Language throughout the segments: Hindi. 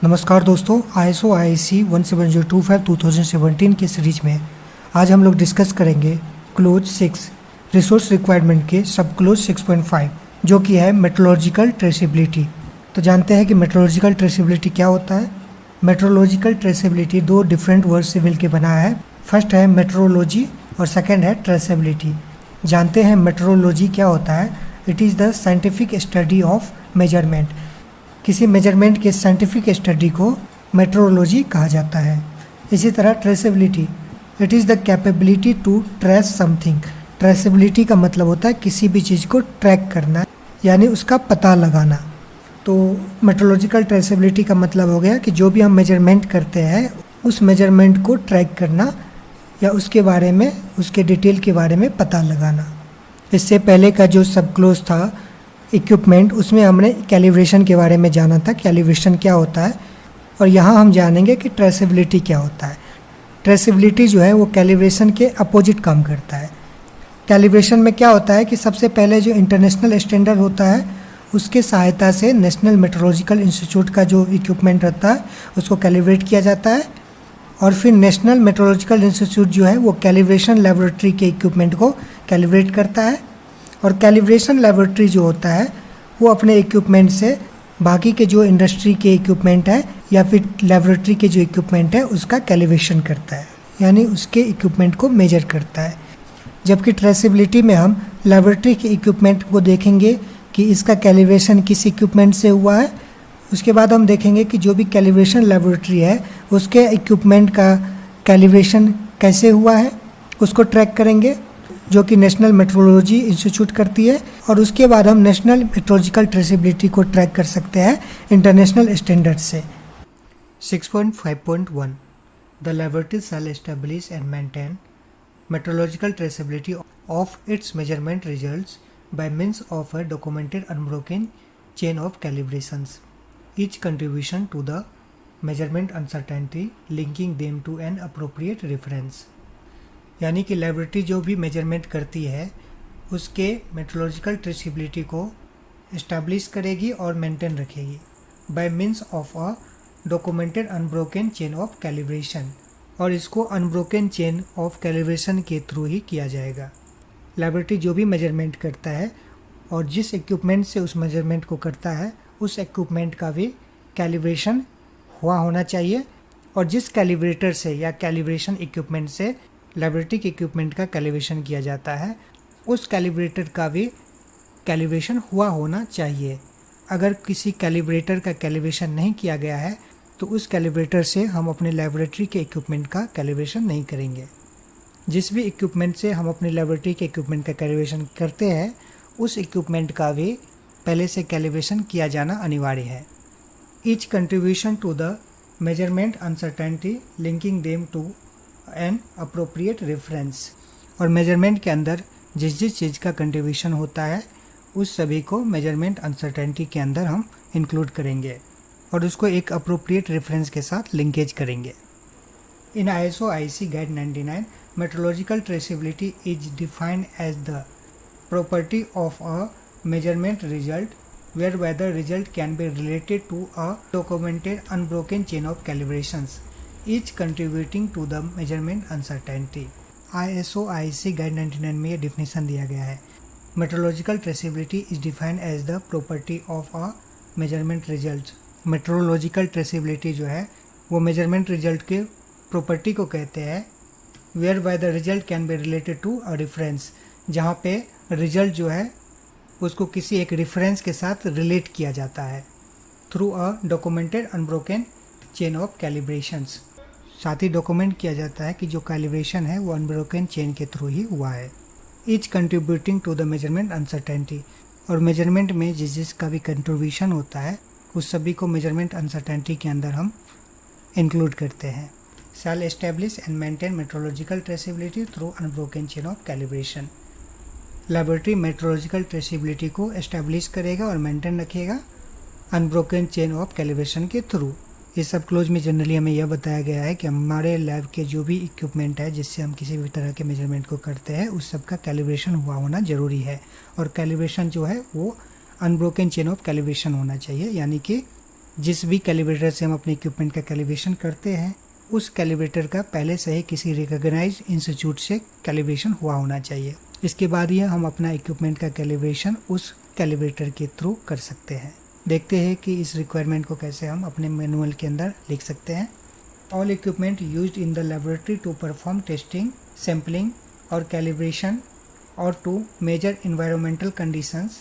नमस्कार दोस्तों, ISO IEC 17025 2017 के सीरीज में आज हम लोग डिस्कस करेंगे क्लोज 6 रिसोर्स रिक्वायरमेंट के सब क्लोज 6.5 जो कि है मेट्रोलॉजिकल ट्रेसेबिलिटी। तो जानते हैं कि मेट्रोलॉजिकल ट्रेसेबिलिटी क्या होता है। मेट्रोलॉजिकल ट्रेसेबिलिटी दो डिफरेंट वर्ड से मिलकर बना है। फर्स्ट है मेट्रोलॉजी और सेकेंड है ट्रेसेबिलिटी। जानते हैं मेट्रोलॉजी क्या होता है। It is the scientific study of measurement. किसी मेजरमेंट के साइंटिफिक स्टडी को मेट्रोलॉजी कहा जाता है। इसी तरह traceability, it is the capability to trace something. Traceability का मतलब होता है किसी भी चीज़ को ट्रैक करना, यानी उसका पता लगाना। तो मेट्रोलॉजिकल ट्रेसेबिलिटी का मतलब हो गया कि जो भी हम मेजरमेंट करते हैं उस मेजरमेंट को ट्रैक करना या उसके बारे में, उसके डिटेल के बारे में पता लगाना। इससे पहले का जो सब क्लोज था इक्विपमेंट, उसमें हमने कैलिब्रेशन के बारे में जाना था, कैलिब्रेशन क्या होता है, और यहाँ हम जानेंगे कि ट्रेसेबिलिटी क्या होता है। ट्रेसेबिलिटी जो है वो कैलिब्रेशन के अपोजिट काम करता है। कैलिब्रेशन में क्या होता है कि सबसे पहले जो इंटरनेशनल स्टैंडर्ड होता है उसके सहायता से नेशनल मेट्रोलॉजिकल इंस्टीट्यूट का जो इक्विपमेंट रहता है उसको कैलिब्रेट किया जाता है, और फिर नेशनल मेट्रोलॉजिकल इंस्टीट्यूट जो है वो कैलिब्रेशन लेबोरेटरी के इक्विपमेंट को कैलिब्रेट करता है। और कैलिब्रेशन लेबोरेटरी जो होता है वो अपने इक्विपमेंट से बाकी के जो इंडस्ट्री के इक्विपमेंट है या फिर लेबोरेटरी के जो इक्विपमेंट है उसका कैलिब्रेशन करता है, यानी उसके इक्विपमेंट को मेजर करता है। जबकि ट्रेसेबिलिटी में हम लेबोरेटरी के इक्विपमेंट को देखेंगे कि इसका कैलिब्रेशन किस इक्विपमेंट से हुआ है। उसके बाद हम देखेंगे कि जो भी कैलिब्रेशन लेबोरेटरी है उसके इक्विपमेंट का कैलिब्रेशन कैसे हुआ है, उसको ट्रैक करेंगे, जो कि नेशनल मेट्रोलॉजी इंस्टीट्यूट करती है। और उसके बाद हम नेशनल मेट्रोलॉजिकल ट्रेसेबिलिटी को ट्रैक कर सकते हैं इंटरनेशनल स्टैंडर्ड से। 6.5.1 the laboratory shall establish and maintain metrological traceability of its measurement results by means of a documented unbroken chain of calibrations, each contribution to the measurement uncertainty linking them to an appropriate reference. यानी कि लेबोरेटरी जो भी मेजरमेंट करती है उसके मेट्रोलॉजिकल ट्रेसेबिलिटी को इस्टेब्लिश करेगी और मेंटेन रखेगी bye means of a documented unbroken chain of calibration, और इसको अनब्रोकन चेन ऑफ कैलिब्रेशन के थ्रू ही किया जाएगा। लेबोरेटरी जो भी मेजरमेंट करता है और जिस इक्विपमेंट से उस मेजरमेंट को करता है उस इक्विपमेंट का भी कैलिब्रेशन हुआ होना चाहिए, और जिस कैलिब्रेटर से या कैलिब्रेशन इक्विपमेंट से लेबोरेटरी के इक्विपमेंट का कैलिब्रेशन किया जाता है उस कैलिब्रेटर का भी कैलिब्रेशन हुआ होना चाहिए। अगर किसी कैलिब्रेटर का कैलिब्रेशन नहीं किया गया है तो उस कैलिब्रेटर से हम अपने लेबोरेटरी के इक्विपमेंट का कैलिब्रेशन नहीं करेंगे। जिस भी इक्विपमेंट से हम अपने लेबोरेटरी के इक्विपमेंट का कैलिब्रेशन करते हैं उस इक्विपमेंट का भी पहले से कैलिब्रेशन किया जाना अनिवार्य है। Each contribution to the measurement uncertainty linking them to an appropriate reference, और मेजरमेंट के अंदर जिस जिस चीज़ का कंट्रीब्यूशन होता है उस सभी को मेजरमेंट अनसर्टेनिटी के अंदर हम इंक्लूड करेंगे और उसको एक अप्रोप्रिएट रेफरेंस के साथ लिंकेज करेंगे। In ISO IEC guide 99 metrological traceability is defined as the property of a measurement result whereby the result can be related to a documented unbroken chain of calibrations, each contributing to the measurement uncertainty। ISO IEC guide 99 में ये डिफिनेशन दिया गया है। Metrological traceability is defined as the property of a measurement result. Metrological traceability जो है वो मेजरमेंट रिजल्ट के प्रॉपर्टी को कहते हैं whereby the result can be related to a reference, जहाँ पे रिजल्ट जो है उसको किसी एक रेफरेंस के साथ रिलेट किया जाता है through a documented unbroken chain of calibrations. साथ ही डॉक्यूमेंट किया जाता है कि जो कैलिब्रेशन है वो अनब्रोकन चेन के थ्रू ही हुआ है। Each contributing to the measurement uncertainty, और मेजरमेंट में जिस जिसका भी कंट्रीब्यूशन होता है उस सभी को मेजरमेंट अनसर्टेनिटी के अंदर हम इंक्लूड करते हैं। Shall establish and maintain metrological traceability through unbroken chain of calibration. Laboratory metrological traceability को एस्टेब्लिश करेगा और मेंटेन रखेगा अनब्रोकन चेन ऑफ कैलिब्रेशन के थ्रू। इस सब क्लोज में जनरली हमें यह बताया गया है कि हमारे लैब के जो भी इक्विपमेंट है जिससे हम किसी भी तरह के मेजरमेंट को करते हैं उस सब का कैलिब्रेशन हुआ होना ज़रूरी है, और कैलिब्रेशन जो है वो अनब्रोकन चेन ऑफ कैलिब्रेशन होना चाहिए, यानी कि जिस भी कैलिब्रेटर से हम अपने इक्विपमेंट का कैलिब्रेशन करते हैं उस कैलिब्रेटर का पहले से ही किसी रिकॉग्नाइज्ड इंस्टीट्यूट से कैलिब्रेशन हुआ होना चाहिए। इसके बाद ही हम अपना इक्विपमेंट का कैलिब्रेशन उस कैलिब्रेटर के थ्रू कर सकते हैं। देखते हैं कि इस रिक्वायरमेंट को कैसे हम अपने मैनुअल के अंदर लिख सकते हैं। All equipment used in the laboratory to perform testing, sampling और कैलिब्रेशन और to measure environmental conditions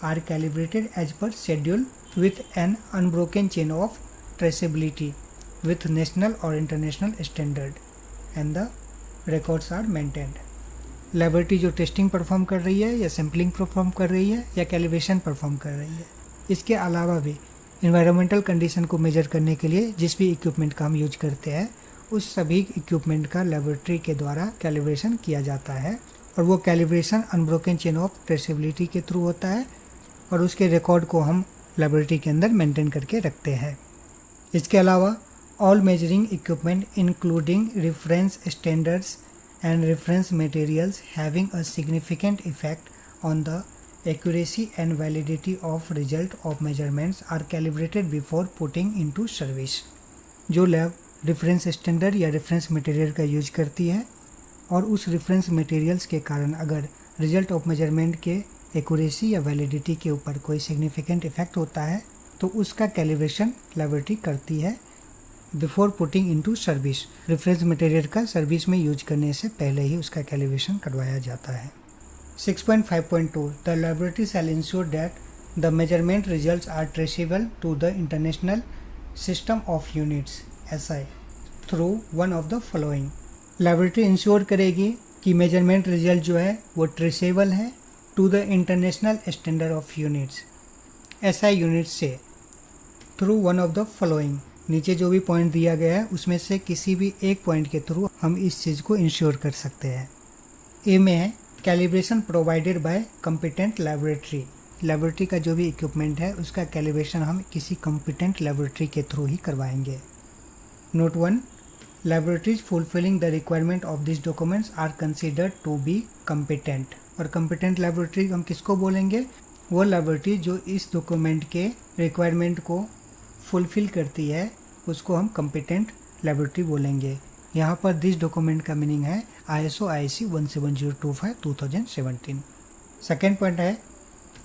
are calibrated as per schedule with an unbroken chain of traceability with national or international standard and the records are maintained। Laboratory जो टेस्टिंग परफॉर्म कर रही है या सैम्पलिंग परफॉर्म कर रही है या कैलिब्रेशन परफॉर्म कर रही है, इसके अलावा भी इन्वायरमेंटल कंडीशन को मेजर करने के लिए जिस भी इक्विपमेंट का हम यूज करते हैं उस सभी इक्विपमेंट का लैबोरेटरी के द्वारा कैलिब्रेशन किया जाता है और वो calibration unbroken chain of traceability के थ्रू होता है और उसके रिकॉर्ड को हम लैबोरेटरी के अंदर मेंटेन करके रखते हैं। इसके अलावा all measuring equipment including reference standards and reference materials having a significant effect on the accuracy and validity of result of measurements are calibrated before putting into service। जो लैब रेफरेंस स्टैंडर्ड या रेफरेंस मटेरियल का यूज करती है और उस रेफरेंस मटेरियल्स के कारण अगर रिजल्ट ऑफ मेजरमेंट के एक्यूरेसी या वैलिडिटी के ऊपर कोई सिग्निफिकेंट इफेक्ट होता है तो उसका कैलिब्रेशन लैबोरेटरी करती है before putting into service. Reference material का सर्विस में यूज करने से पहले ही उसका कैलिब्रेशन करवाया जाता है। 6.5.2 The laboratory shall ensure that the measurement results are traceable to the International System of Units (SI) through one of the following। Laboratory ensure करेगी कि मेजरमेंट रिजल्ट जो है वो ट्रेसेबल है to the international standard of units SI unit से through one of the following. नीचे जो भी पॉइंट दिया गया है उसमें से किसी भी एक पॉइंट के थ्रू हम इस चीज़ को इंश्योर कर सकते हैं। ए में है calibration provided by competent laboratory. Laboratory का जो भी इक्विपमेंट है उसका कैलिब्रेशन हम किसी कॉम्पिटेंट लैबोरेटरी के थ्रू ही करवाएंगे। Note 1 laboratories fulfilling the requirement of this documents are considered to be competent. और कॉम्पिटेंट लैबोरेटरी हम किसको बोलेंगे? वो लैबोरेटरी जो इस डॉक्यूमेंट के रिक्वायरमेंट को फुलफिल करती है उसको हम कॉम्पिटेंट लैबोरेटरी बोलेंगे। यहाँ पर दिस डॉक्यूमेंट का मीनिंग है ISO IEC 17025 2017। सेकेंड पॉइंट है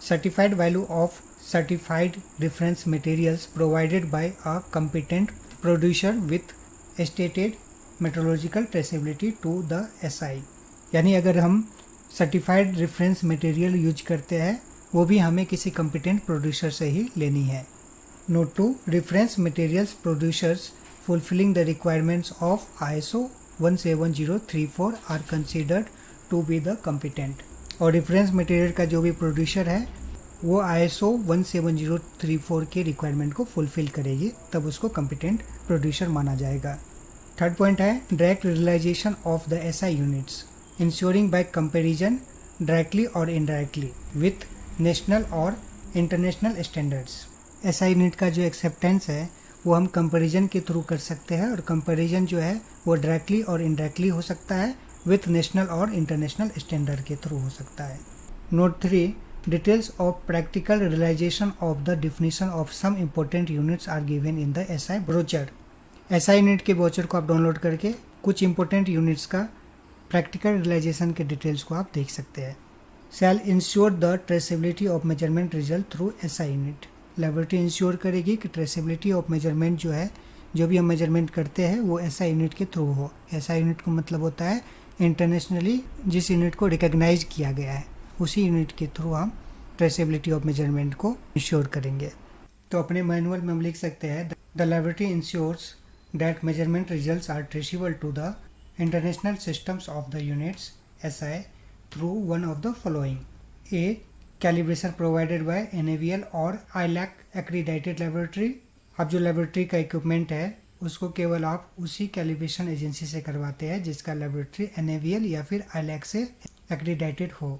certified value of certified reference materials provided by a competent producer with stated metrological traceability to the SI। यानी अगर हम सर्टिफाइड रेफरेंस मटेरियल यूज करते हैं वो भी हमें किसी कॉम्पिटेंट प्रोड्यूसर से ही लेनी है। Note 2 reference materials producers fulfilling the requirements of ISO 17034 are considered to be the competent। और रेफरेंस मटेरियल का जो भी प्रोड्यूसर है वो ISO 17034 के रिक्वायरमेंट को फुलफिल करेगी तब उसको कॉम्पिटेंट प्रोड्यूसर माना जाएगा। थर्ड पॉइंट है direct realization of the SI units ensuring by comparison directly और इनडायरेक्टली विथ नेशनल और इंटरनेशनल स्टैंडर्ड्स। SI यूनिट का जो एक्सेप्टेंस है वो हम कंपैरिजन के थ्रू कर सकते हैं और कंपैरिजन जो है वो डायरेक्टली और इनडायरेक्टली हो सकता है विथ नेशनल और इंटरनेशनल स्टैंडर्ड के थ्रू हो सकता है। Note 3 details of practical realisation of the definition of some important units are given in the SI brochure. SI unit के ब्रोचर को आप डाउनलोड करके कुछ इंपॉर्टेंट यूनिट्स का प्रैक्टिकल रियलाइजेशन के डिटेल्स को आप देख सकते हैं। Shall ensure the traceability of measurement result through SI unit. Laboratory ensure करेगी कि ट्रेसेबिलिटी ऑफ मेजरमेंट जो है जो भी हम मेजरमेंट करते हैं वो SI यूनिट के थ्रू हो। SI यूनिट का मतलब होता है इंटरनेशनली जिस यूनिट को रिकॉग्नाइज किया गया है उसी यूनिट के थ्रू हम ट्रेसेबिलिटी ऑफ मेजरमेंट को इंश्योर करेंगे। तो अपने मैनुअल में हम लिख सकते हैं the laboratory ensures that measurement results are traceable to the international systems of the units SI through one of the following. A calibration provided by NAVL और ILAC एक्रीडाइटेड लेबोरेटरी। अब जो लेबोरेटरी का इक्विपमेंट है उसको केवल आप उसी कैलिब्रेशन एजेंसी से करवाते हैं जिसका लेबोरेटरी NAVL या फिर ILAC से एक्रीडाइटेड हो।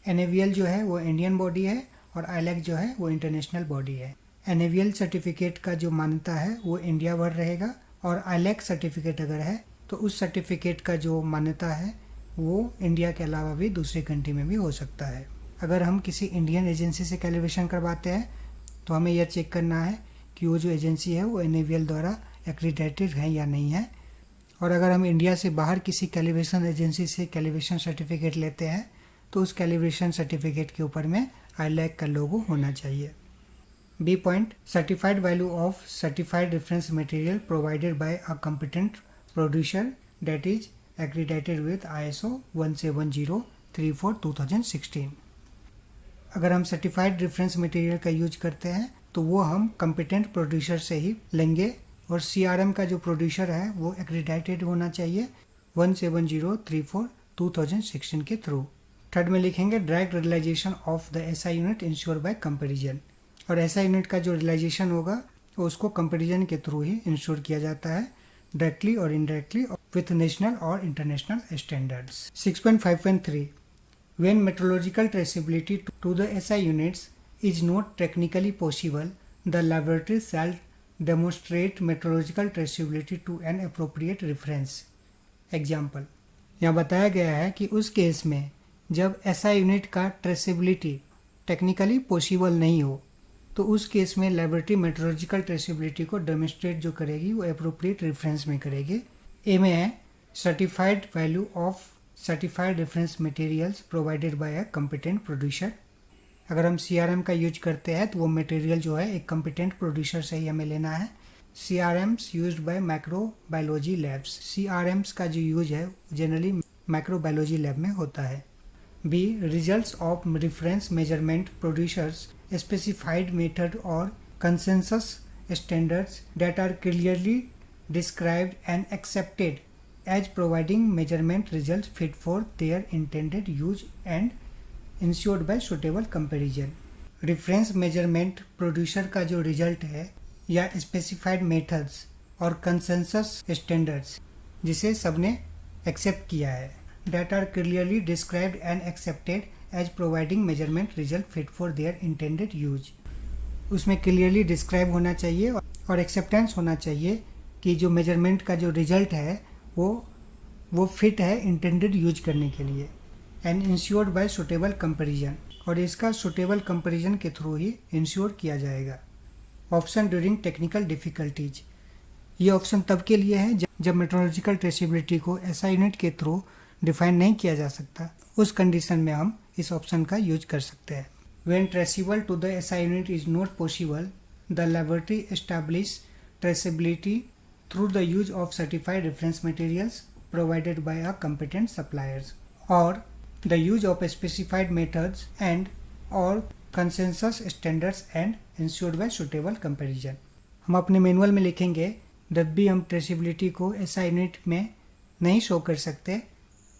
NAVL जो है वो इंडियन बॉडी है और ILAC जो है वो इंटरनेशनल बॉडी है। NAVL सर्टिफिकेट का जो मान्यता है वो इंडिया भर रहेगा और ILAC सर्टिफिकेट अगर है तो उस सर्टिफिकेट का जो मान्यता है वो इंडिया के अलावा भी दूसरी कंट्री में भी हो सकता है। अगर हम किसी इंडियन एजेंसी से कैलिब्रेशन करवाते हैं तो हमें यह चेक करना है कि कि वो जो एजेंसी है वो NAVL द्वारा एक्रीडेटेड है या नहीं है। और अगर हम इंडिया से बाहर किसी कैलिब्रेशन एजेंसी से कैलिब्रेशन सर्टिफिकेट लेते हैं तो उस कैलिब्रेशन सर्टिफिकेट के ऊपर में ILAC का लोगो होना चाहिए। B point, certified value of certified reference material provided by a competent producer that is accredited with ISO 17034 2016। अगर हम सर्टिफाइड रेफरेंस मटेरियल का यूज करते हैं तो वो हम कॉम्पिटेंट प्रोड्यूसर से ही लेंगे और CRM का जो प्रोड्यूसर है वो एक्रीडेटेड होना चाहिए 17034 2016 के थ्रू। थर्ड में लिखेंगे direct realization of the SI unit ensure by comparison. और SI यूनिट का जो रियलाइजेशन होगा वो उसको कंपैरिजन के थ्रू ही इंश्योर किया जाता है, डायरेक्टली और इनडायरेक्टली विथ नेशनल और international standards. 6.5.3 When metrological traceability to the SI units is not technically possible, the laboratory shall demonstrate metrological traceability to an appropriate reference. Example, यहाँ बताया गया है कि उस केस में जब SI यूनिट का ट्रेसेबिलिटी टेक्निकली पॉसिबल नहीं हो तो उस केस में लेबोरेटरी मेट्रोलॉजिकल ट्रेसेबिलिटी को डेमोन्स्ट्रेट जो करेगी वो अप्रोप्रिएट रेफरेंस में करेगी। ए में है certified value of certified reference materials provided by a competent producer. अगर हम CRM का यूज करते हैं तो वो मटेरियल जो है एक कॉम्पिटेंट प्रोड्यूसर से ही हमें लेना है। CRMs used by microbiology labs. CRMs का जो यूज है जनरली माइक्रोबायोलॉजी लैब में होता है। B, results of reference measurement producers specified method or consensus standards that are clearly described and accepted as providing measurement results fit for their intended use and ensured by suitable comparison। reference measurement producer का जो result है या specified methods और consensus standards जिसे सबने accept किया है that are clearly described and accepted as providing measurement result fit for their intended use। उसमें clearly describe होना चाहिए और acceptance होना चाहिए कि जो measurement का जो result है वो fit है intended use करने के लिए and ensured by suitable comparison, और इसका suitable comparison के थ्रू ही ensure किया जाएगा। ऑप्शन ड्यूरिंग टेक्निकल डिफिकल्टीज, ये ऑप्शन तब के लिए है जब मेट्रोलॉजिकल ट्रेसिबिलिटी को SI यूनिट के थ्रू डिफाइन नहीं किया जा सकता, उस कंडीशन में हम इस ऑप्शन का यूज कर सकते हैं। When traceable to the SI unit is not possible, the laboratory establish traceability through the use of certified reference materials provided by a competent suppliers or the use of specified methods and or consensus standards and ensured by suitable comparison। हम अपने मैनुअल में लिखेंगे जब भी हम ट्रेसिबिलिटी को SI यूनिट में नहीं शो कर सकते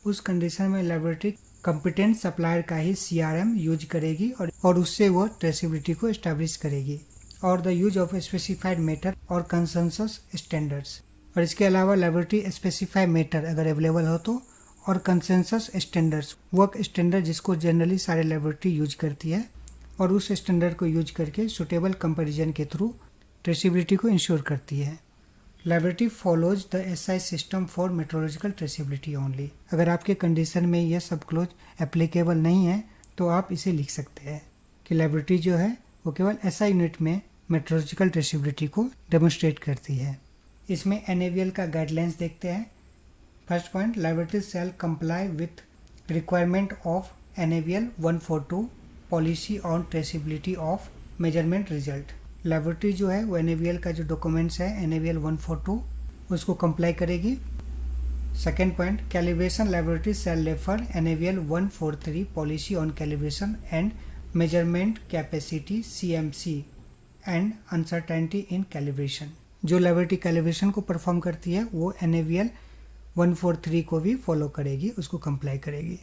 उस कंडीशन में लेबोरेटरी कॉम्पिटेंट सप्लायर का ही CRM यूज करेगी और उससे वो ट्रेसिबिलिटी को एस्टैब्लिश करेगी और the use of specified method और कंसेंसस स्टैंडर्ड्स। और इसके अलावा लेबोरेटरी स्पेसिफाइड मेथड अगर अवेलेबल हो तो और कंसेंसस स्टैंडर्ड्स वर्क स्टैंडर्ड जिसको जनरली सारे लेबोरेटरी यूज करती है और उस स्टैंडर्ड को यूज करके सुटेबल कंपैरिजन के थ्रू ट्रेसिबिलिटी को इंश्योर करती है। Laboratory follows the SI system for metrological traceability only. अगर आपके कंडीशन में यह सब क्लोज एप्लीकेबल नहीं है तो आप इसे लिख सकते हैं कि लेबोरेटरी जो है वो केवल SI यूनिट में मेट्रोलॉजिकल ट्रेसिबिलिटी को डेमोन्स्ट्रेट करती है। इसमें NAVL का गाइडलाइंस देखते हैं। First point, laboratory shell comply with requirement of NAVL 142 policy on traceability of measurement result. Laboratory जो है वो NAVL का जो डॉक्यूमेंट्स है NAVL 142 उसको कंप्लाई करेगी। Second point, calibration laboratory shall refer NAVL 143 policy on calibration and measurement capacity CMC and uncertainty in calibration. जो लेबोरेटरी कैलिब्रेशन को परफॉर्म करती है वो NAVL 143 को भी फॉलो करेगी, उसको कंप्लाई करेगी।